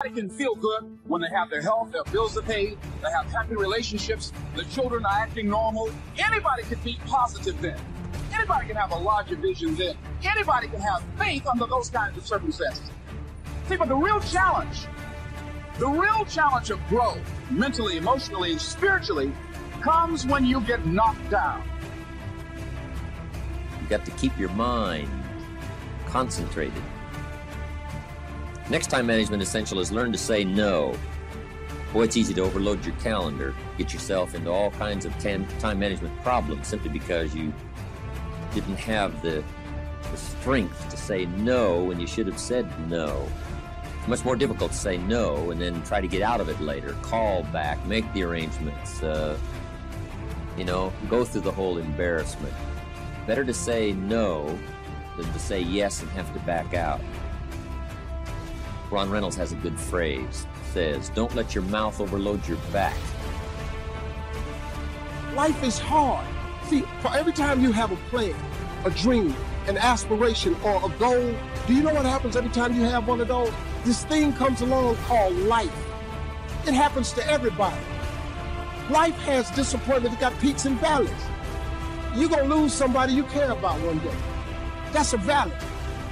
Everybody can feel good when they have their health, their bills are paid, they have happy relationships, the children are acting normal. Anybody can be positive then. Anybody can have a larger vision then. Anybody can have faith under those kinds of circumstances. See, but the real challenge of growth, mentally, emotionally, and spiritually, comes when you get knocked down. You got to keep your mind concentrated. Next time management essential is learn to say no. Boy, it's easy to overload your calendar, get yourself into all kinds of time management problems simply because you didn't have the strength to say no when you should have said no. It's much more difficult to say no and then try to get out of it later. Call back, make the arrangements, go through the whole embarrassment. Better to say no than to say yes and have to back out. Ron Reynolds has a good phrase. Says, don't let your mouth overload your back. Life is hard. See, for every time you have a plan, a dream, an aspiration, or a goal, do you know what happens every time you have one of those? This thing comes along called life. It happens to everybody. Life has disappointment. It got peaks and valleys. You're going to lose somebody you care about one day. That's a valley.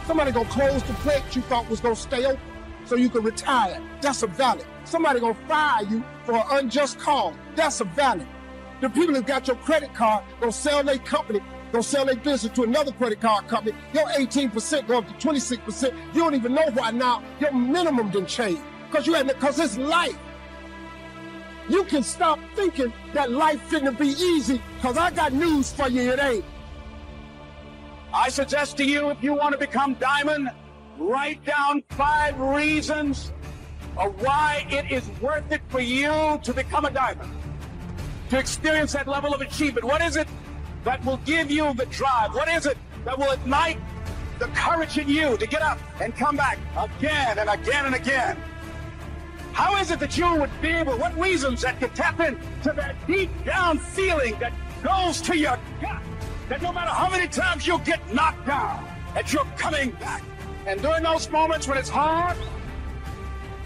Somebody going to close the plant you thought was going to stay open so you can retire. That's a valley. Somebody going to fire you for an unjust cause. That's a valley. The people that got your credit card going to sell their company, going to sell their business to another credit card company. Your 18% go up to 26%. You don't even know why now your minimum didn't change because it's life. You can stop thinking that life shouldn't be easy because I got news for you, it ain't. I suggest to you, if you want to become diamond, write down 5 reasons of why it is worth it for you to become a diamond, to experience that level of achievement. What is it that will give you the drive? What is it that will ignite the courage in you to get up and come back again and again and again? How is it that you would be able, what reasons that can tap into that deep down feeling that goes to your gut, that no matter how many times you'll get knocked down, that you're coming back? And during those moments when it's hard,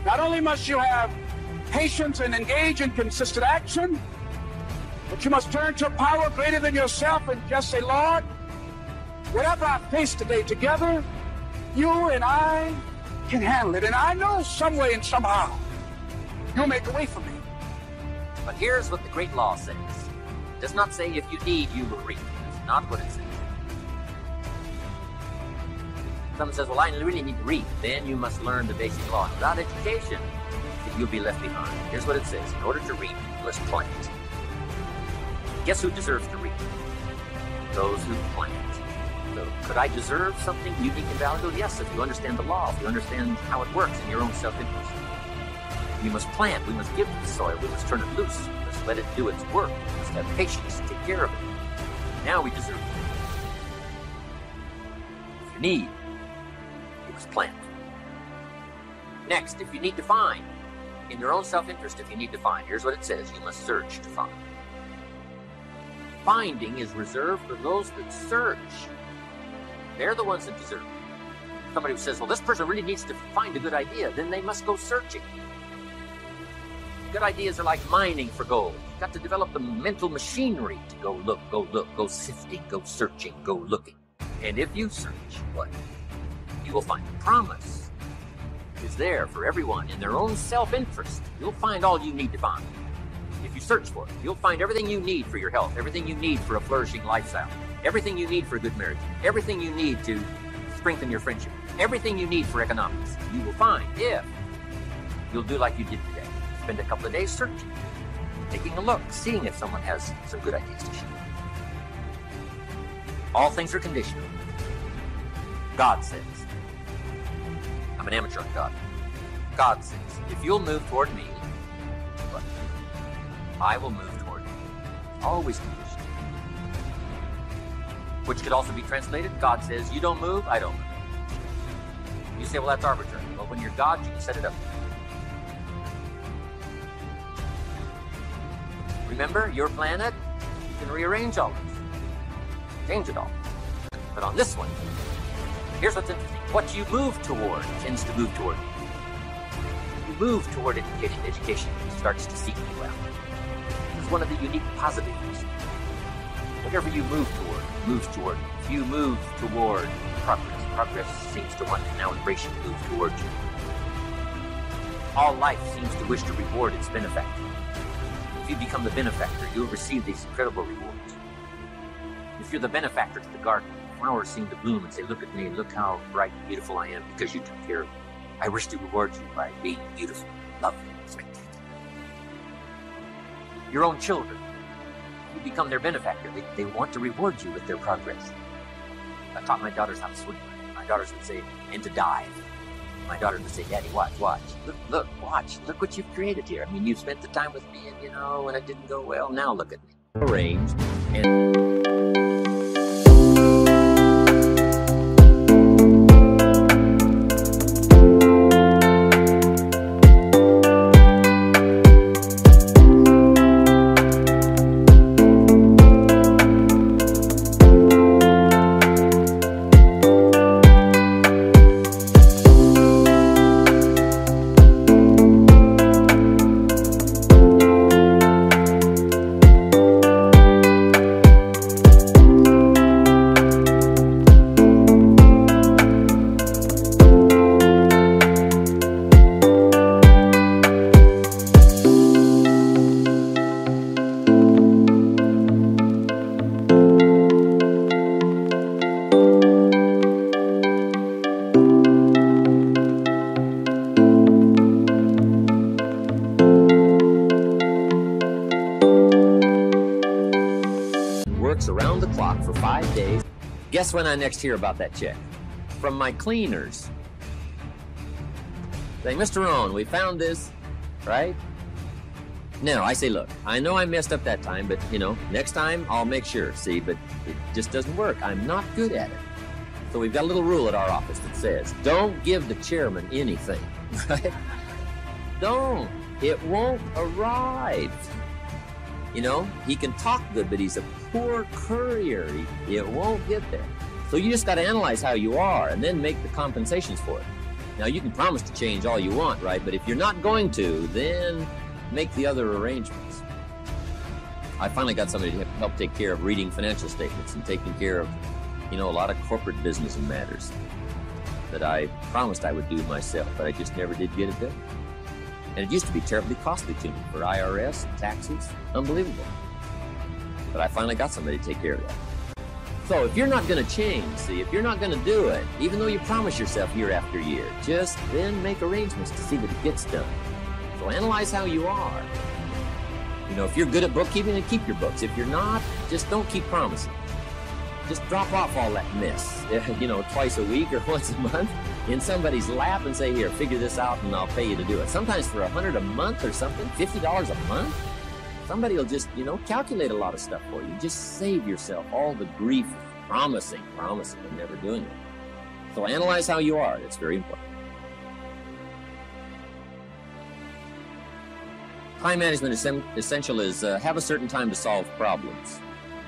not only must you have patience and engage in consistent action, but you must turn to a power greater than yourself and just say, Lord, whatever I face today together, you and I can handle it. And I know some way and somehow you'll make a way for me. But here's what the great law says. It does not say if you need, you will reap. That's not what it says. Someone says, well, I really need to read. Then you must learn the basic law. Without education, you'll be left behind. Here's what it says. In order to read, you must plant. Guess who deserves to read? Those who plant. So could I deserve something unique and valuable? Yes, if you understand the law, if you understand how it works in your own self-interest. You must plant. We must give to the soil. We must turn it loose. We must let it do its work. We must have patience, take care of it. Now we deserve it. If you need, you must plant. Next, if you need to find, in your own self-interest, if you need to find, here's what it says. You must search to find. Finding is reserved for those that search. They're the ones that deserve it. Somebody who says, well, this person really needs to find a good idea, then they must go searching. Good ideas are like mining for gold. You've got to develop the mental machinery to go look, go sifting, go searching, go looking. And if you search, what? You will find the promise is there for everyone in their own self-interest. You'll find all you need to find. If you search for it, you'll find everything you need for your health, everything you need for a flourishing lifestyle, everything you need for a good marriage, everything you need to strengthen your friendship, everything you need for economics. You will find if you'll do like you did today. Spend a couple of days searching, taking a look, seeing if someone has some good ideas to share. All things are conditional. God says, I'm an amateur on God. God says, if you'll move toward me, I will move toward you. Always conditional. Which could also be translated, God says, you don't move, I don't move. You say, well, that's arbitrary. Well, when you're God, you can set it up. Remember, your planet, you can rearrange all this. Change it all. But on this one, here's what's interesting. What you move toward tends to move toward you. move toward education starts to seek you out. This is one of the unique positives. Whatever you move toward, moves toward you. If you move toward progress seems to want to now embrace you, move toward you. All life seems to wish to reward its benefactor. If you become the benefactor, you'll receive these incredible rewards. If you're the benefactor to the garden, flowers seem to bloom and say, look at me, look how bright and beautiful I am because you took care of me. I wish to reward you by being beautiful, lovely, spectacular. Your own children, you become their benefactor. They want to reward you with their progress. I taught my daughters how to swim. My daughters would say, and to dive. My daughter would say, Daddy, watch. Look, watch. Look what you've created here. I mean, you've spent the time with me and, when it didn't go well, now look at me. Arranged and... around the clock for 5 days. Guess when I next hear about that check? From my cleaners. Say, Mr. Rohn, we found this, right? Now, I say, look, I know I messed up that time, but, next time I'll make sure, see, but it just doesn't work. I'm not good at it. So we've got a little rule at our office that says, don't give the chairman anything, right? Don't. It won't arrive. He can talk good, but he's a poor courier. It won't get there. So you just got to analyze how you are and then make the compensations for it. Now, you can promise to change all you want, right? But if you're not going to, then make the other arrangements. I finally got somebody to help take care of reading financial statements and taking care of, a lot of corporate business and matters that I promised I would do myself, but I just never did get it done. And it used to be terribly costly to me for IRS and taxes. Unbelievable. But I finally got somebody to take care of that. So if you're not going to change, if you're not going to do it, even though you promise yourself year after year, just then make arrangements to see that it gets done. So analyze how you are. If you're good at bookkeeping, then keep your books. If you're not, just don't keep promising. Just drop off all that mess, twice a week or once a month in somebody's lap and say, here, figure this out and I'll pay you to do it. Sometimes for $100 a month or something, $50 a month, somebody will just, calculate a lot of stuff for you. Just save yourself all the grief of promising and never doing it. So analyze how you are. It's very important. Time management essential is have a certain time to solve problems.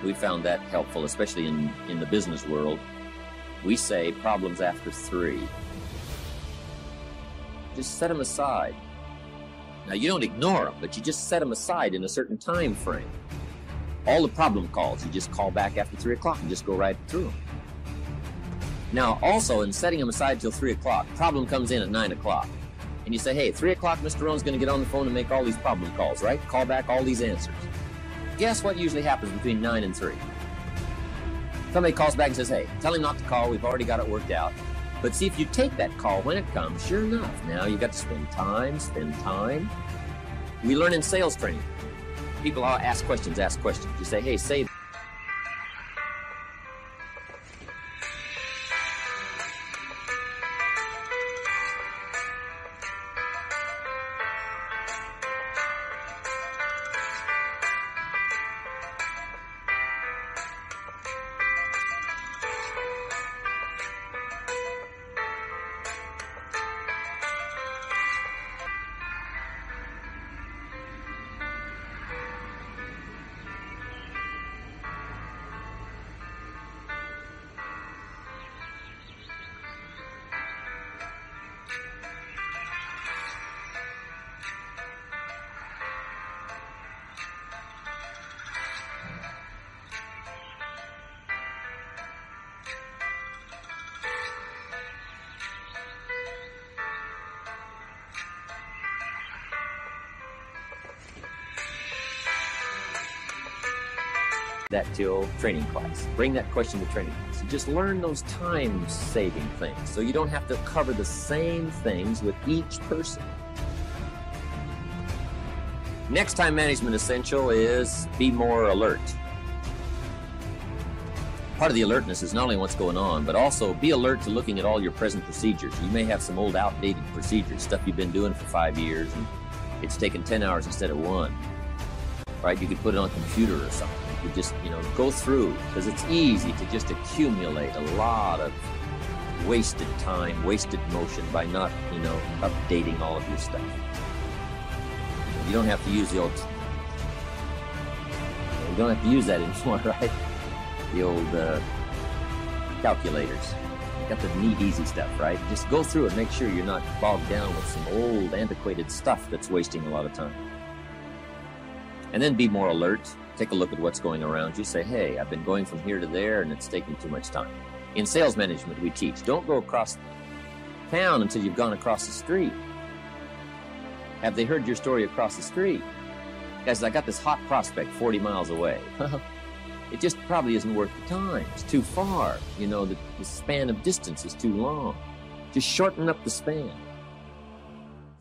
We found that helpful, especially in the business world. We say problems after 3. Just set them aside. Now, you don't ignore them, but you just set them aside in a certain time frame. All the problem calls, you just call back after 3 o'clock and just go right through them. Now, also, in setting them aside till 3 o'clock, problem comes in at 9 o'clock. And you say, hey, 3 o'clock, Mr. Rohn's going to get on the phone and make all these problem calls, right? Call back all these answers. Guess what usually happens between 9 and 3? Somebody calls back and says, hey, tell him not to call. We've already got it worked out. But see, if you take that call when it comes, sure enough, now you got to spend time. We learn in sales training. People ask questions. You say, hey, save. that till training class. Bring that question to training class. Just learn those time-saving things so you don't have to cover the same things with each person. Next time management essential is be more alert. Part of the alertness is not only what's going on, but also be alert to looking at all your present procedures. You may have some old outdated procedures, stuff you've been doing for 5 years, and it's taken 10 hours instead of 1. Right? You could put it on a computer or something. You could just, go through, because it's easy to just accumulate a lot of wasted time, wasted motion by not, updating all of your stuff. You don't have to use the old, you don't have to use that anymore, right? The old calculators. You got the neat, easy stuff, right? Just go through it, make sure you're not bogged down with some old, antiquated stuff that's wasting a lot of time. And then be more alert. Take a look at what's going around you. Say, hey, I've been going from here to there, and it's taking too much time. In sales management, we teach, don't go across town until you've gone across the street. Have they heard your story across the street? Guys, I got this hot prospect 40 miles away. It just probably isn't worth the time. It's too far. The span of distance is too long. Just shorten up the span.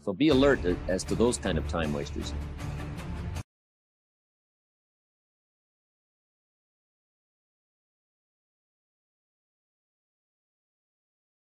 So be alert as to those kind of time wasters.